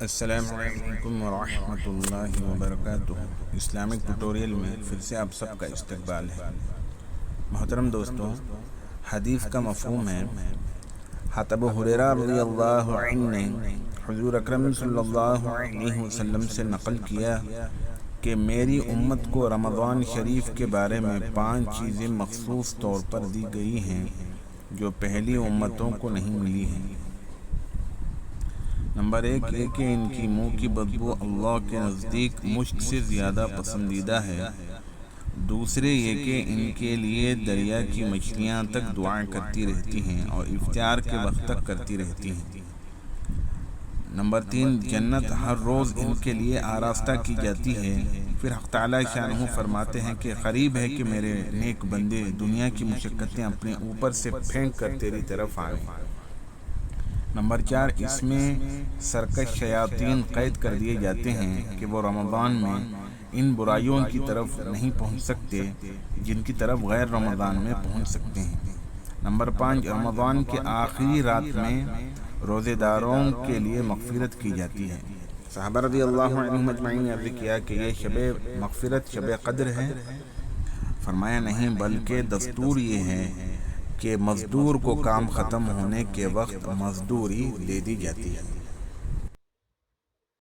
السلام علیکم ورحمۃ اللہ وبرکاتہ۔ اسلامک ٹیوٹوریل میں پھر سے آپ سب کا استقبال ہے۔ محترم دوستوں، حدیث کا مفہوم ہے۔ حضرت ابو ہریرہ رضی اللہ عنہ نے حضور اکرم صلی اللہ علیہ وسلم سے نقل کیا کہ میری امت کو رمضان شریف کے بارے میں 5 چیزیں مخصوص طور پر دی گئی ہیں جو پہلی امتوں کو نہیں ملی ہیں۔ نمبر 1 یہ کہ ان کی منہ کی بدبو اللہ کے نزدیک مشک سے زیادہ پسندیدہ ہے۔ دوسرے یہ کہ ان کے لیے دریا کی مچھلیاں تک دعائیں کرتی رہتی ہیں اور افطار کے وقت تک کرتی رہتی ہیں۔ نمبر 3 جنت ہر روز ان کے لیے آراستہ کی جاتی ہے۔ پھر حق تعالیٰ شانہ فرماتے ہیں کہ قریب ہے کہ میرے نیک بندے دنیا کی مشقتیں اپنے اوپر سے پھینک کر تیری طرف آئیں۔ نمبر 4 اس میں سرکش شیاطین قید کر دیے جاتے ہیں کہ وہ رمضان میں ان برائیوں کی طرف نہیں پہنچ سکتے جن کی طرف غیر رمضان میں پہنچ سکتے ہیں۔ نمبر 5 رمضان کے آخری رات میں روزے داروں کے لیے مغفرت کی جاتی ہے۔ صحابہ رضی اللہ عنہم اجمعین نے عرض کیا کہ یہ شب مغفرت شب قدر ہے؟ فرمایا نہیں، بلکہ دستور یہ ہے کہ مزدور کو کام ختم ہونے کے وقت مزدوری دے دی جاتی ہے۔